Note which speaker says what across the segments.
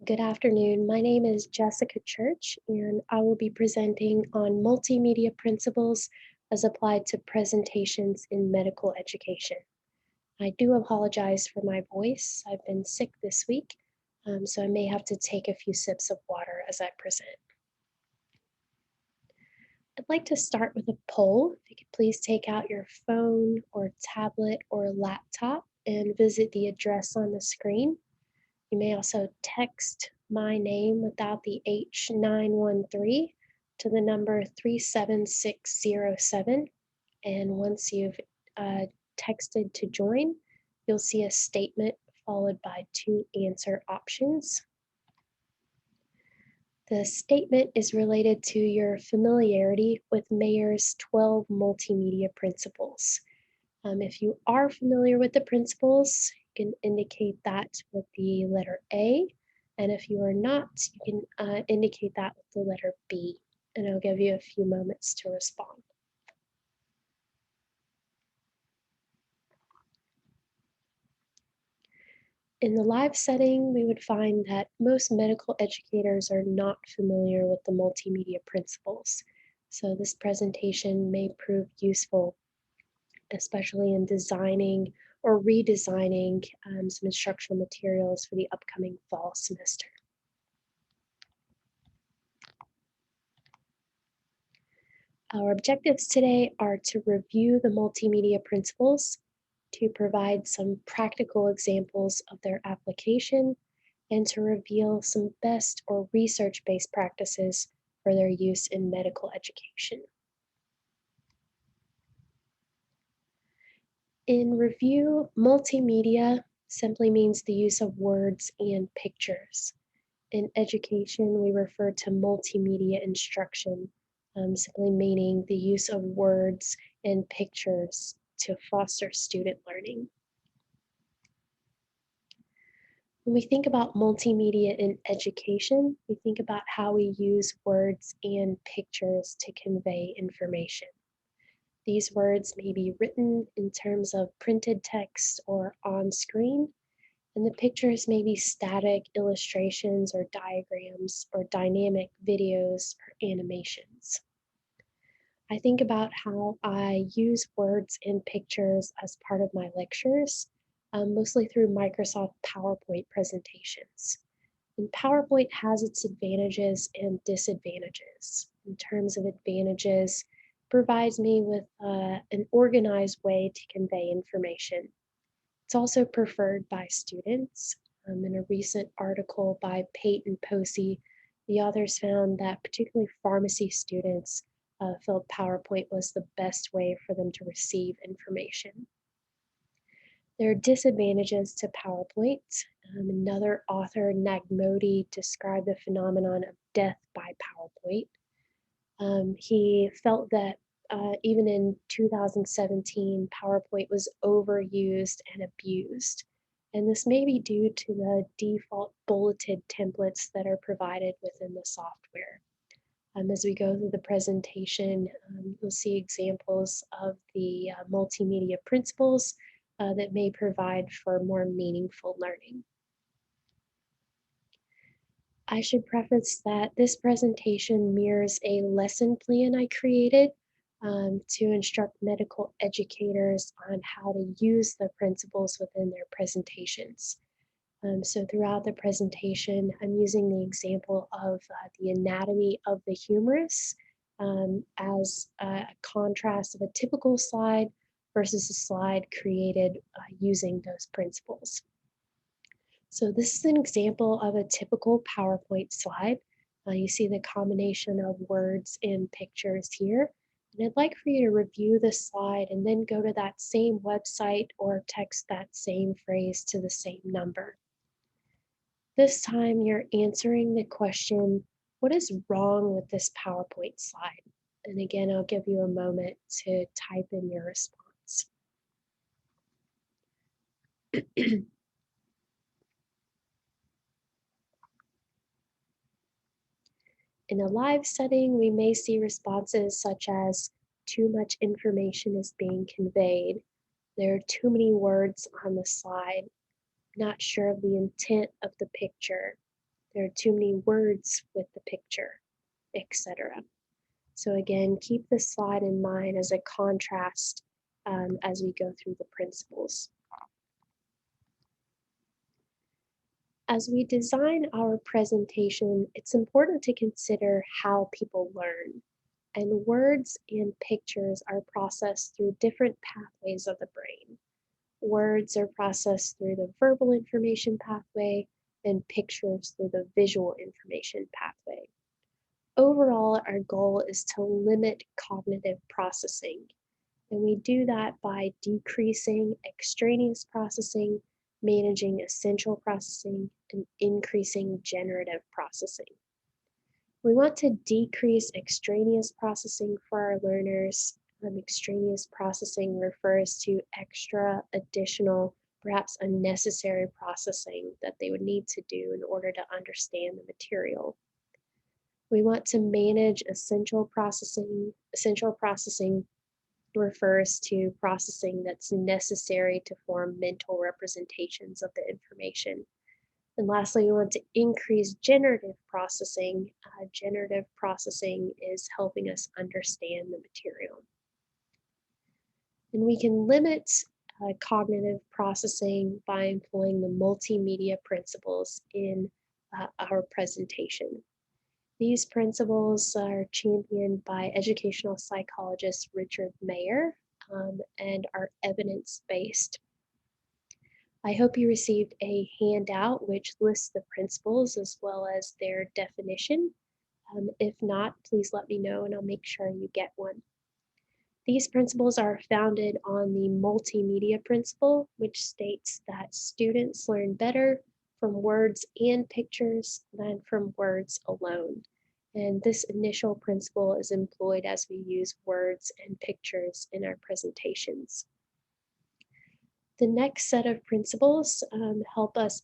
Speaker 1: Good afternoon. My name is Jessica Church, and I will be presenting on multimedia principles as applied to presentations in medical education. I do apologize for my voice. I've been sick this week, so I may have to take a few sips of water as I present. I'd like to start with a poll. If you could please take out your phone or tablet or laptop and visit the address on the screen. You may also text my name without the H913 to the number 37607. And once you've texted to join, you'll see a statement followed by two answer options. The statement is related to your familiarity with Mayer's 12 multimedia principles. If you are familiar with the principles, you can indicate that with the letter A, and if you are not, you can indicate that with the letter B, and I'll give you a few moments to respond. In the live setting, we would find that most medical educators are not familiar with the multimedia principles, so this presentation may prove useful, especially in designing or redesigning some instructional materials for the upcoming fall semester. Our objectives today are to review the multimedia principles, to provide some practical examples of their application, and to reveal some best or research-based practices for their use in medical education. In review, multimedia simply means the use of words and pictures. In education, we refer to multimedia instruction, simply meaning the use of words and pictures to foster student learning. When we think about multimedia in education, we think about how we use words and pictures to convey information. These words may be written in terms of printed text or on screen, and the pictures may be static illustrations or diagrams or dynamic videos or animations. I think about how I use words and pictures as part of my lectures, mostly through Microsoft PowerPoint presentations. And PowerPoint has its advantages and disadvantages. In terms of advantages, it provides me with an organized way to convey information. It's also preferred by students. In a recent article by Peyton Posey, the authors found that particularly pharmacy students felt PowerPoint was the best way for them to receive information. There are disadvantages to PowerPoint. Another author, Nagmodi, described the phenomenon of death by PowerPoint. He felt that even in 2017, PowerPoint was overused and abused. And this may be due to the default bulleted templates that are provided within the software. As we go through the presentation, you'll see examples of the multimedia principles that may provide for more meaningful learning. I should preface that this presentation mirrors a lesson plan I created to instruct medical educators on how to use the principles within their presentations. So throughout the presentation, I'm using the example of the anatomy of the humerus as a contrast of a typical slide versus a slide created using those principles. So this is an example of a typical PowerPoint slide. You see the combination of words and pictures here. And I'd like for you to review this slide and then go to that same website or text that same phrase to the same number. This time you're answering the question, what is wrong with this PowerPoint slide? And again, I'll give you a moment to type in your response. In a live setting, we may see responses such as, too much information is being conveyed, there are too many words on the slide, not sure of the intent of the picture, There are too many words with the picture, etc. So again, keep this slide in mind as a contrast as we go through the principles. As we design our presentation, it's important to consider how people learn. And words and pictures are processed through different pathways of the brain. Words are processed through the verbal information pathway, and pictures through the visual information pathway. Overall, our goal is to limit cognitive processing, and we do that by decreasing extraneous processing, managing essential processing, and increasing generative processing. We want to decrease extraneous processing for our learners. Extraneous processing refers to extra, additional, perhaps unnecessary processing that they would need to do in order to understand the material. We want to manage essential processing. Essential processing refers to processing that's necessary to form mental representations of the information. And lastly, we want to increase generative processing. Generative processing is helping us understand the material. And we can limit cognitive processing by employing the multimedia principles in our presentation. These principles are championed by educational psychologist Richard Mayer and are evidence-based. I hope you received a handout which lists the principles as well as their definition. If not, please let me know and I'll make sure you get one. These principles are founded on the multimedia principle, which states that students learn better from words and pictures than from words alone. And this initial principle is employed as we use words and pictures in our presentations. The next set of principles help us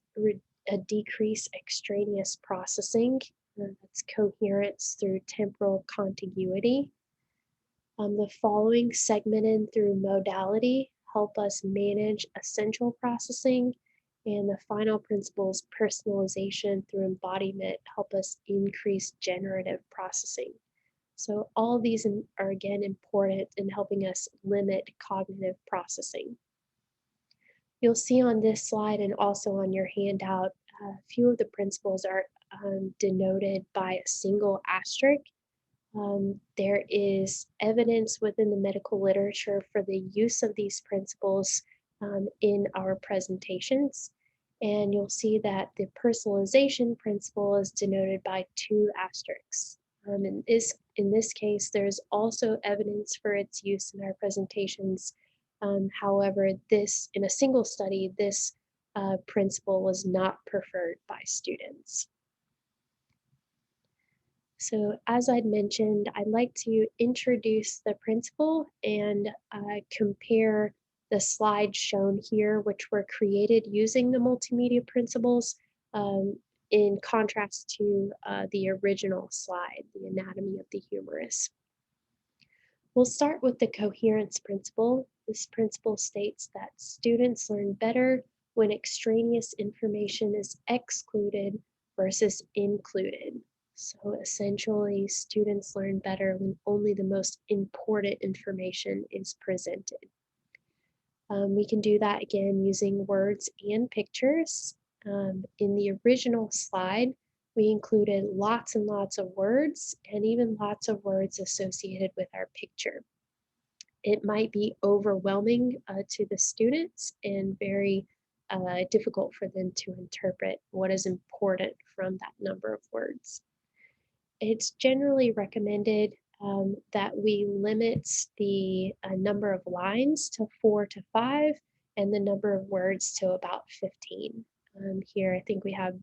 Speaker 1: decrease extraneous processing. That's coherence through temporal contiguity. The following, segmented through modality, help us manage essential processing. And the final principles, personalization through embodiment, help us increase generative processing. So all of these are again important in helping us limit cognitive processing. You'll see on this slide and also on your handout, a few of the principles are denoted by a single asterisk. There is evidence within the medical literature for the use of these principles in our presentations. And you'll see that the personalization principle is denoted by 2 asterisks. In this case, there's also evidence for its use in our presentations. However, in a single study, this principle was not preferred by students. So as I'd mentioned, I'd like to introduce the principle and compare the slides shown here, which were created using the multimedia principles in contrast to the original slide, the anatomy of the humerus. We'll start with the coherence principle. This principle states that students learn better when extraneous information is excluded versus included. So essentially, students learn better when only the most important information is presented. We can do that again using words and pictures. In the original slide, we included lots and lots of words and even lots of words associated with our picture. It might be overwhelming to the students and very difficult for them to interpret what is important from that number of words. It's generally recommended that we limit the number of lines to 4 to 5 and the number of words to about 15. Here, I think we have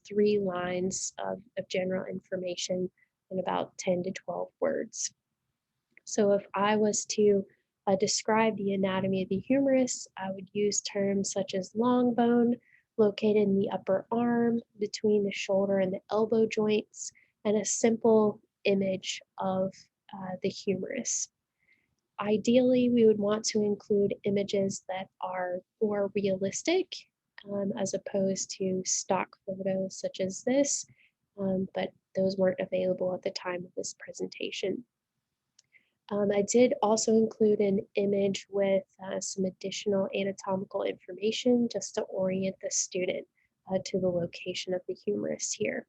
Speaker 1: 3 lines of general information and about 10 to 12 words. So if I was to describe the anatomy of the humerus, I would use terms such as long bone, located in the upper arm, between the shoulder and the elbow joints, and a simple image of the humerus. Ideally, we would want to include images that are more realistic as opposed to stock photos such as this, but those weren't available at the time of this presentation. I did also include an image with some additional anatomical information just to orient the student to the location of the humerus here.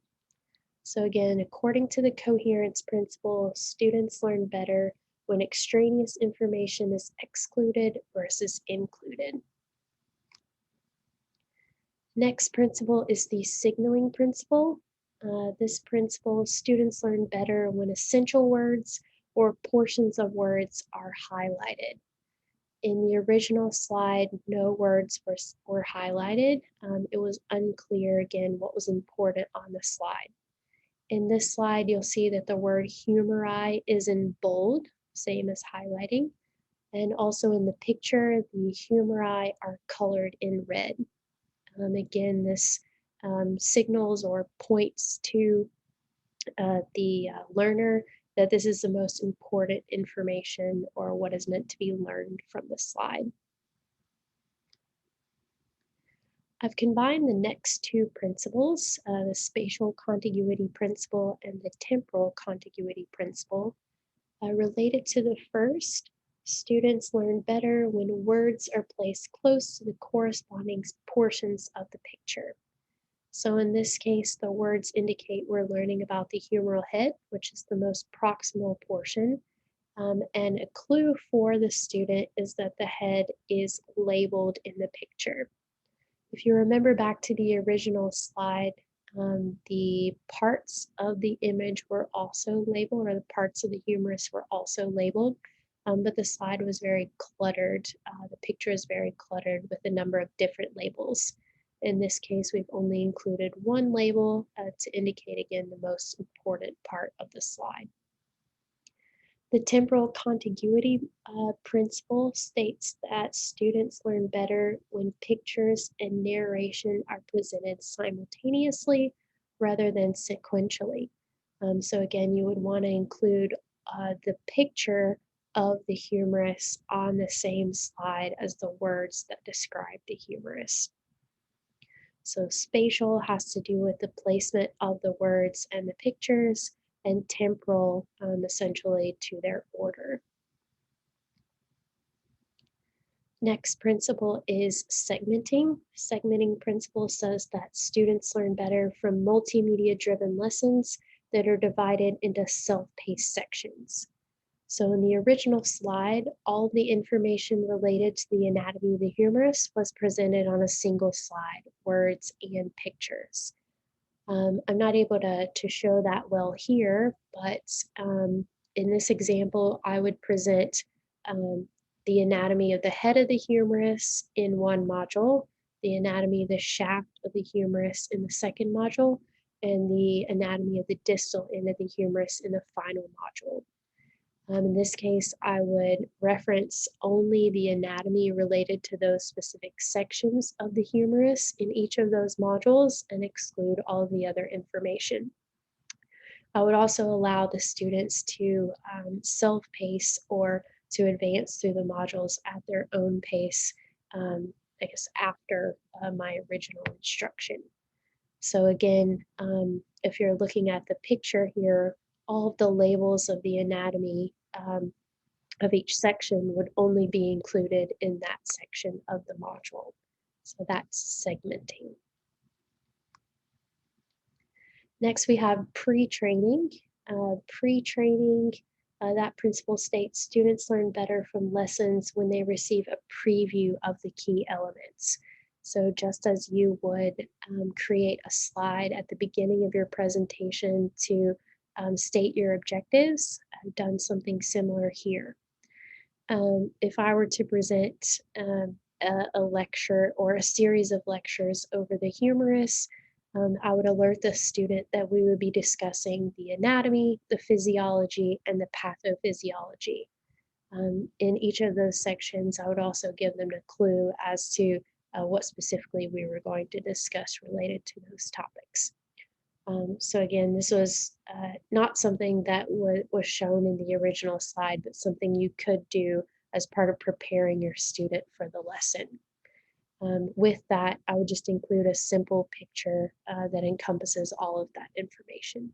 Speaker 1: So again, according to the coherence principle, students learn better when extraneous information is excluded versus included. Next principle is the signaling principle. This principle, students learn better when essential words or portions of words are highlighted. In the original slide, no words were highlighted. It was unclear, again, what was important on the slide. In this slide, you'll see that the word humeri is in bold, same as highlighting. And also in the picture, the humeri are colored in red. Again, this signals or points to the learner that this is the most important information or what is meant to be learned from the slide. I've combined the next two principles, the spatial contiguity principle and the temporal contiguity principle. Related to the first, students learn better when words are placed close to the corresponding portions of the picture. So in this case, the words indicate we're learning about the humeral head, which is the most proximal portion. And a clue for the student is that the head is labeled in the picture. If you remember back to the original slide, the parts of the image were also labeled, or the parts of the humerus were also labeled, but the slide was very cluttered. The picture is very cluttered with a number of different labels. In this case, we've only included one label to indicate, again, the most important part of the slide. The temporal contiguity principle states that students learn better when pictures and narration are presented simultaneously rather than sequentially. So again, you would want to include the picture of the humerus on the same slide as the words that describe the humerus. So spatial has to do with the placement of the words and the pictures, and temporal essentially to their order. Next principle is segmenting. Segmenting principle says that students learn better from multimedia-driven lessons that are divided into self-paced sections. So in the original slide, all the information related to the anatomy of the humerus was presented on a single slide, words and pictures. I'm not able to show that well here, but in this example, I would present the anatomy of the head of the humerus in one module, the anatomy of the shaft of the humerus in the second module, and the anatomy of the distal end of the humerus in the final module. In this case, I would reference only the anatomy related to those specific sections of the humerus in each of those modules and exclude all of the other information. I would also allow the students to self-pace or to advance through the modules at their own pace, I guess after my original instruction. So again, if you're looking at the picture here, all of the labels of the anatomy of each section would only be included in that section of the module. So that's segmenting. Next, we have pre-training. Pre-training, that principle states students learn better from lessons when they receive a preview of the key elements. So just as you would create a slide at the beginning of your presentation to state your objectives, I've done something similar here. If I were to present a lecture or a series of lectures over the humerus, I would alert the student that we would be discussing the anatomy, the physiology, and the pathophysiology. In each of those sections, I would also give them a clue as to what specifically we were going to discuss related to those topics. So again, this was not something that was shown in the original slide, but something you could do as part of preparing your student for the lesson. With that, I would just include a simple picture that encompasses all of that information.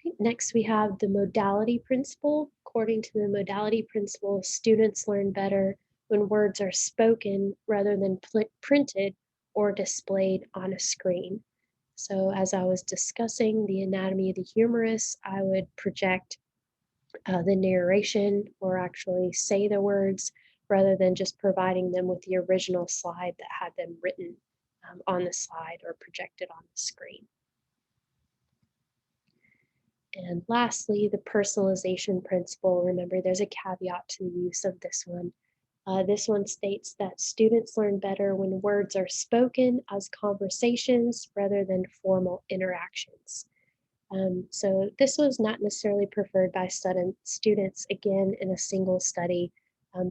Speaker 1: Right, next, we have the modality principle. According to the modality principle, students learn better when words are spoken rather than printed or displayed on a screen. So, as I was discussing the anatomy of the humerus, I would project the narration or actually say the words rather than just providing them with the original slide that had them written on the slide or projected on the screen. And lastly, the personalization principle. Remember, there's a caveat to the use of this one. This one states that students learn better when words are spoken as conversations rather than formal interactions. So this was not necessarily preferred by students, again, in a single study,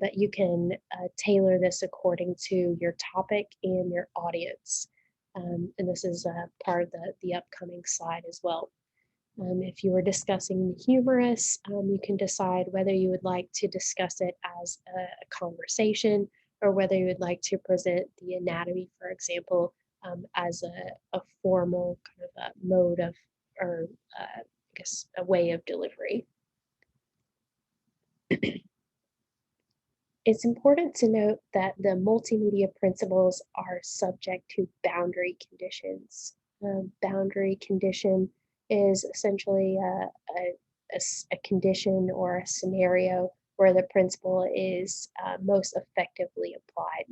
Speaker 1: but you can tailor this according to your topic and your audience. And this is part of the upcoming slide as well. If you were discussing the humerus, you can decide whether you would like to discuss it as a conversation or whether you would like to present the anatomy, for example, as a formal kind of a mode of, or I guess a way of delivery. It's important to note that the multimedia principles are subject to boundary conditions. Boundary condition is essentially a condition or a scenario where the principle is most effectively applied.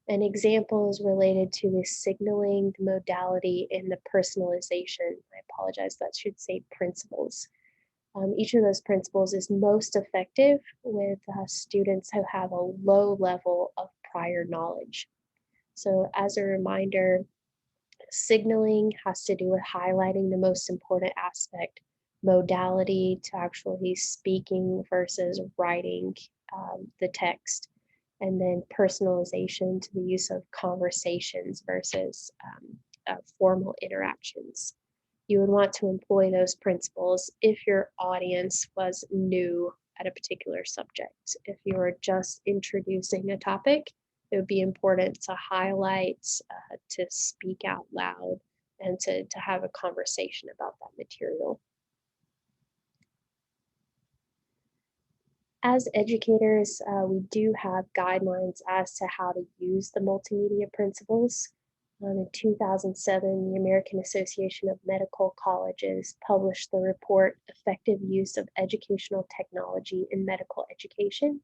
Speaker 1: An example is related to the signaling, the modality, and the personalization. I apologize, that should say principles. Each of those principles is most effective with students who have a low level of prior knowledge. So as a reminder, signaling has to do with highlighting the most important aspect, modality to actually speaking versus writing the text, and then personalization to the use of conversations versus formal interactions. You would want to employ those principles if your audience was new at a particular subject. If you are just introducing a topic, it would be important to highlight, to speak out loud, and to have a conversation about that material. As educators, we do have guidelines as to how to use the multimedia principles. In 2007, the American Association of Medical Colleges published the report, Effective Use of Educational Technology in Medical Education.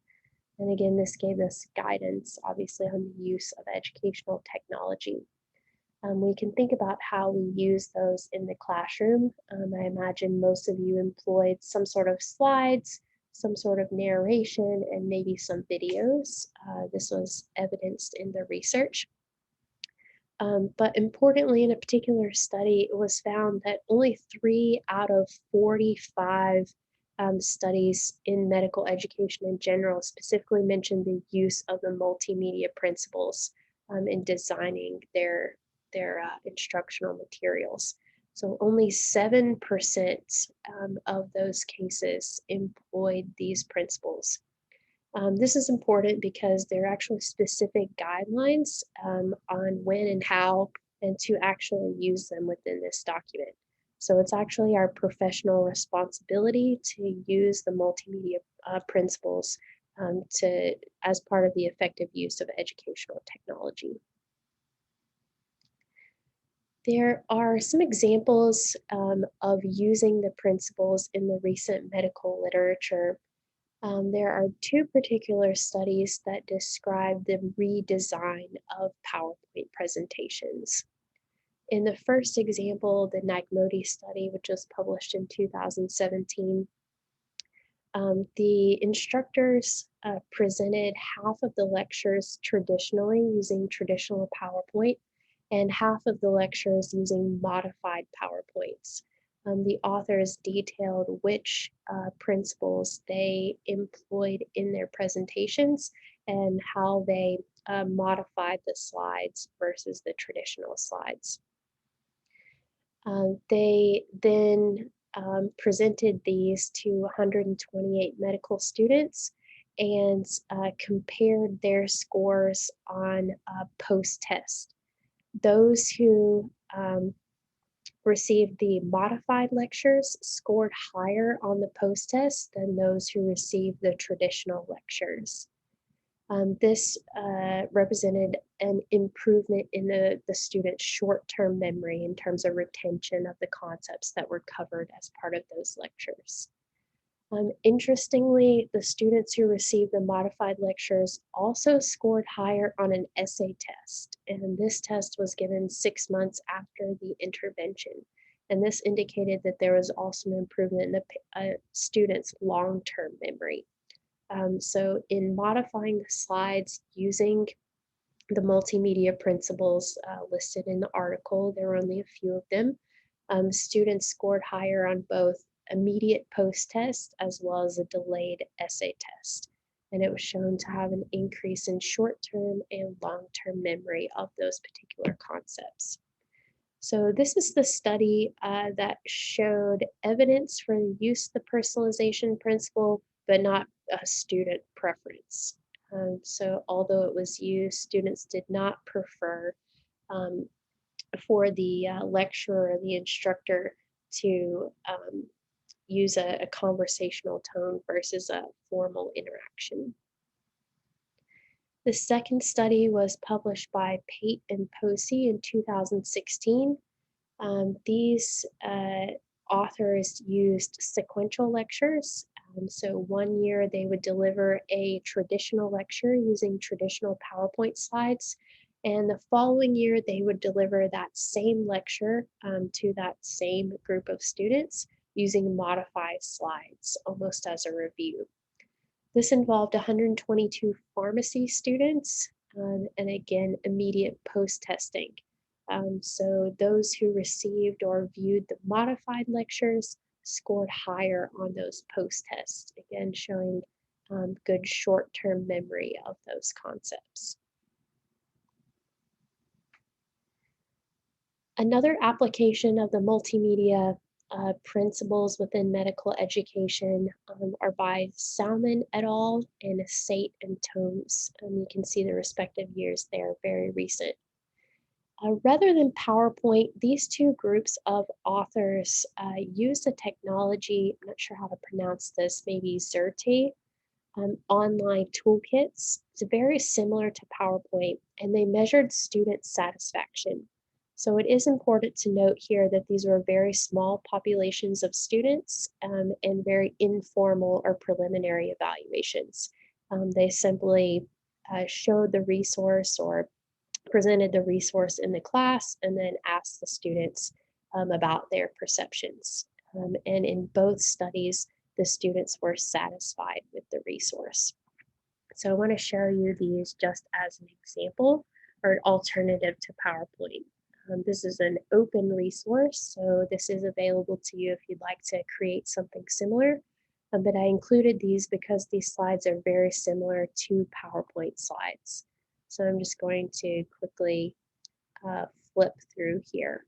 Speaker 1: And again, this gave us guidance, obviously, on the use of educational technology. We can think about how we use those in the classroom. I imagine most of you employed some sort of slides, some sort of narration, and maybe some videos. This was evidenced in the research. But importantly, in a particular study, it was found that only 3 out of 45 studies in medical education in general specifically mentioned the use of the multimedia principles in designing their instructional materials. So only 7% of those cases employed these principles. This is important because there are actually specific guidelines on when and how and to actually use them within this document. So it's actually our professional responsibility to use the multimedia principles as part of the effective use of educational technology. There are some examples of using the principles in the recent medical literature. There are 2 particular studies that describe the redesign of PowerPoint presentations. In the first example, the Nagmodi study, which was published in 2017, the instructors presented half of the lectures traditionally using traditional PowerPoint and half of the lectures using modified PowerPoints. The authors detailed which principles they employed in their presentations and how they modified the slides versus the traditional slides. They then presented these to 128 medical students, and compared their scores on post-test. Those who received the modified lectures scored higher on the post-test than those who received the traditional lectures. This represented an improvement in the student's short-term memory in terms of retention of the concepts that were covered as part of those lectures. Interestingly, the students who received the modified lectures also scored higher on an essay test, and this test was given 6 months after the intervention. And this indicated that there was also an improvement in the student's long-term memory. So in modifying the slides using the multimedia principles listed in the article, there were only a few of them, students scored higher on both immediate post-test as well as a delayed essay test. And it was shown to have an increase in short-term and long-term memory of those particular concepts. So this is the study that showed evidence for the use of the personalization principle, but not a student preference. So although it was used, students did not prefer for the lecturer or the instructor to use a conversational tone versus a formal interaction. The second study was published by Pate and Posey in 2016. These authors used sequential lectures. So 1 year they would deliver a traditional lecture using traditional PowerPoint slides, and the following year they would deliver that same lecture to that same group of students using modified slides, almost as a review. This involved 122 pharmacy students, and again, immediate post-testing. So those who received or viewed the modified lectures scored higher on those post-tests, again showing good short-term memory of those concepts. Another application of the multimedia principles within medical education are by Salmon et al. And Sate and Tomes. You can see the respective years there, very recent. Rather than PowerPoint, these two groups of authors use a technology, I'm not sure how to pronounce this, maybe Xerte, online toolkits. It's very similar to PowerPoint, and they measured student satisfaction. So it is important to note here that these were very small populations of students and very informal or preliminary evaluations. They simply showed the resource or presented the resource in the class and then asked the students about their perceptions. And in both studies, the students were satisfied with the resource. So I want to share you these just as an example or an alternative to PowerPoint. This is an open resource, so this is available to you if you'd like to create something similar. But I included these because these slides are very similar to PowerPoint slides. So I'm just going to quickly flip through here.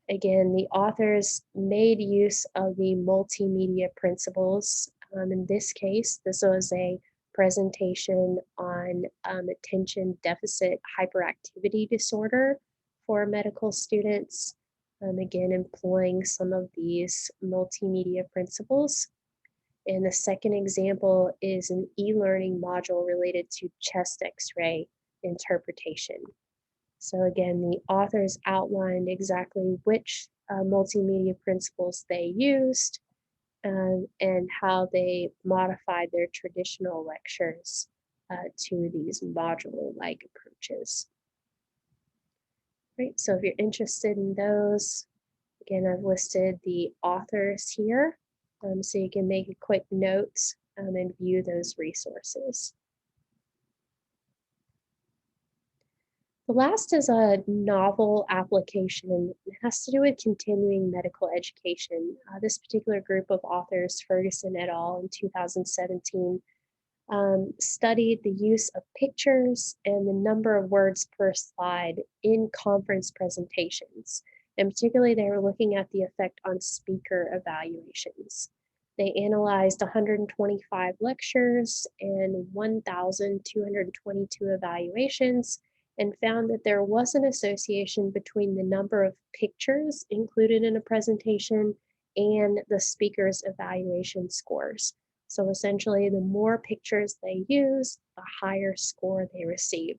Speaker 1: Again, the authors made use of the multimedia principles. In this case, this was a presentation on attention deficit hyperactivity disorder for medical students. Again, employing some of these multimedia principles. And the second example is an e-learning module related to chest x-ray interpretation. So again, the authors outlined exactly which multimedia principles they used and how they modified their traditional lectures to these module-like approaches. Right, so if you're interested in those, again, I've listed the authors here, so you can make a quick note and view those resources. The last is a novel application. It has to do with continuing medical education. This particular group of authors, Ferguson et al. In 2017, studied the use of pictures and the number of words per slide in conference presentations. And particularly, they were looking at the effect on speaker evaluations. They analyzed 125 lectures and 1,222 evaluations and found that there was an association between the number of pictures included in a presentation and the speaker's evaluation scores. So essentially, the more pictures they use, the higher score they receive.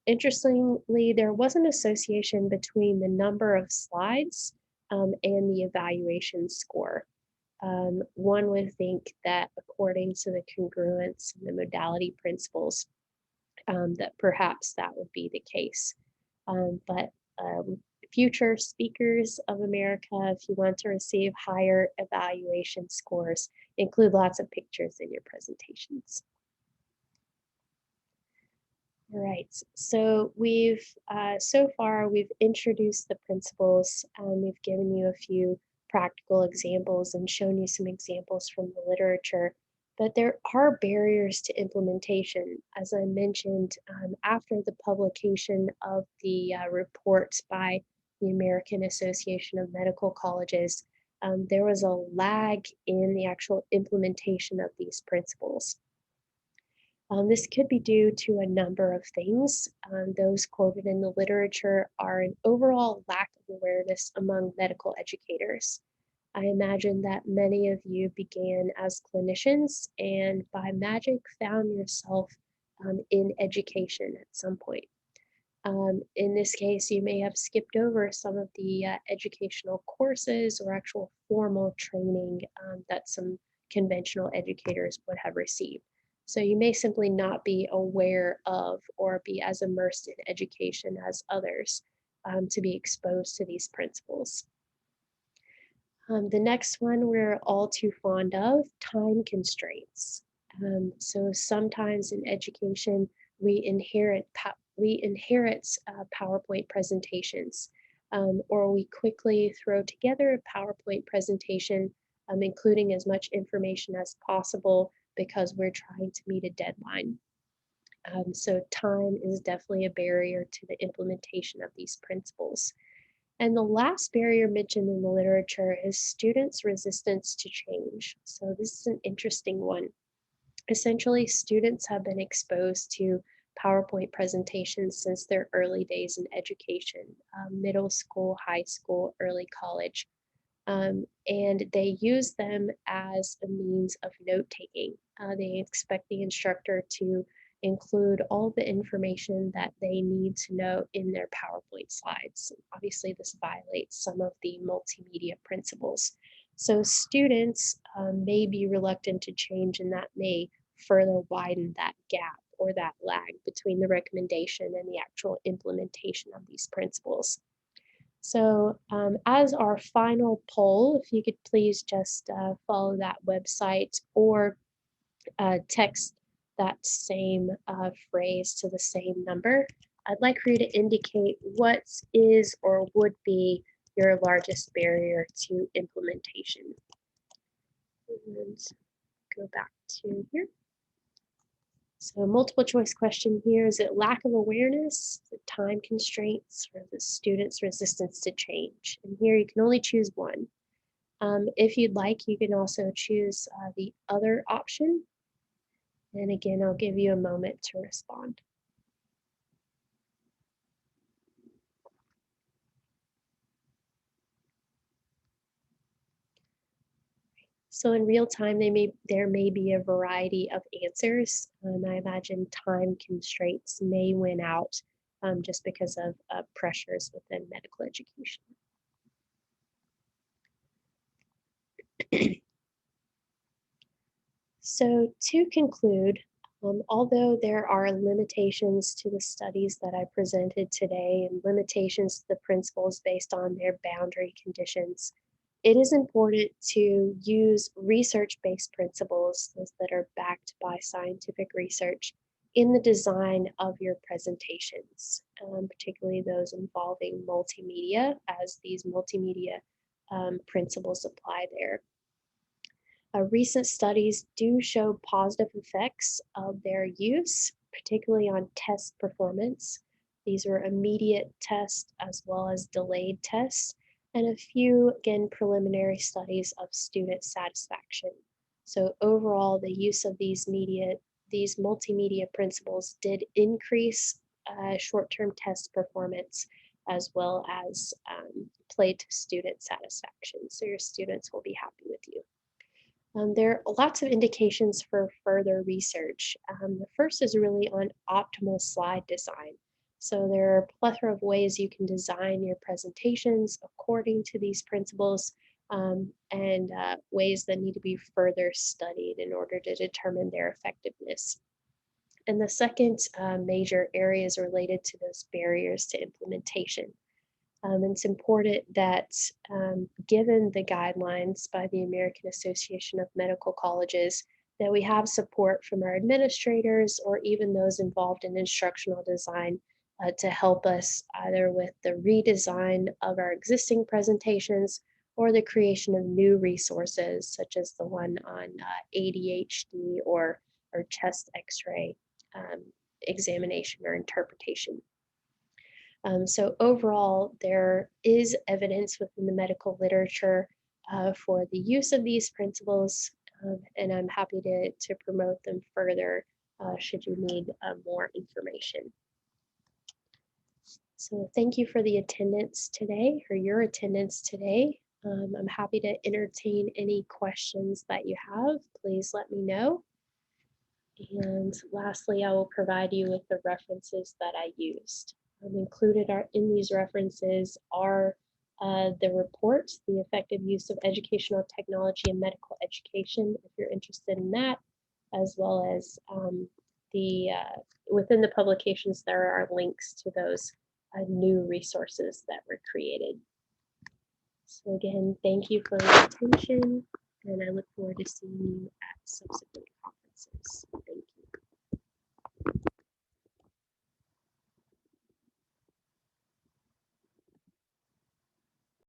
Speaker 1: Interestingly, there was an association between the number of slides and the evaluation score. One would think that according to the congruence and the modality principles, that perhaps that would be the case. But future speakers of America, if you want to receive higher evaluation scores, include lots of pictures in your presentations. All right, so so far we've introduced the principles. We've given you a few practical examples and shown you some examples from the literature, but there are barriers to implementation. As I mentioned, after the publication of the reports by the American Association of Medical Colleges, there was a lag in the actual implementation of these principles. This could be due to a number of things. Those quoted in the literature are an overall lack of awareness among medical educators. I imagine that many of you began as clinicians and by magic found yourself in education at some point. In this case, you may have skipped over some of the educational courses or actual formal training that some conventional educators would have received. So you may simply not be aware of or be as immersed in education as others to be exposed to these principles. The next one we're all too fond of, time constraints. So sometimes in education, we inherit PowerPoint presentations, or we quickly throw together a PowerPoint presentation, including as much information as possible because we're trying to meet a deadline. So time is definitely a barrier to the implementation of these principles. And the last barrier mentioned in the literature is students' resistance to change. So this is an interesting one. Essentially, students have been exposed to PowerPoint presentations since their early days in education, middle school, high school, early college. And they use them as a means of note taking. They expect the instructor to include all the information that they need to know in their PowerPoint slides. Obviously, this violates some of the multimedia principles. So students may be reluctant to change, and that may further widen that gap or that lag between the recommendation and the actual implementation of these principles. So as our final poll, if you could please just follow that website or text that same phrase to the same number, I'd like for you to indicate what is or would be your largest barrier to implementation. And go back to here. So multiple choice question here, is it lack of awareness, the time constraints, or the student's resistance to change? And here you can only choose one. If you'd like, you can also choose the other option. And again, I'll give you a moment to respond. So in real time, there may be a variety of answers. I imagine time constraints may win out just because of pressures within medical education. So to conclude, although there are limitations to the studies that I presented today and limitations to the principles based on their boundary conditions, it is important to use research-based principles, those that are backed by scientific research, in the design of your presentations, particularly those involving multimedia, as these multimedia principles apply there. Recent studies do show positive effects of their use, particularly on test performance. These are immediate tests as well as delayed tests. and a few, again, preliminary studies of student satisfaction. So overall, the use of these multimedia principles did increase short-term test performance as well as play to student satisfaction. So your students will be happy with you. There are lots of indications for further research. The first is really on optimal slide design. So there are a plethora of ways you can design your presentations according to these principles and ways that need to be further studied in order to determine their effectiveness. And the second major area is related to those barriers to implementation. It's important that, given the guidelines by the American Association of Medical Colleges, that we have support from our administrators or even those involved in instructional design to help us either with the redesign of our existing presentations or the creation of new resources, such as the one on ADHD or chest X-ray um, examination or interpretation. So overall, there is evidence within the medical literature for the use of these principles, and I'm happy to promote them further should you need more information. So thank you for the attendance today, or your attendance today. I'm happy to entertain any questions that you have. Please let me know. And lastly, I will provide you with the references that I used. Included in these references are the report, The Effective Use of Educational Technology in Medical Education, if you're interested in that, as well as within the publications, there are links to those new resources that were created. So again, thank you for your attention, and I look forward to seeing you at subsequent conferences. Thank you.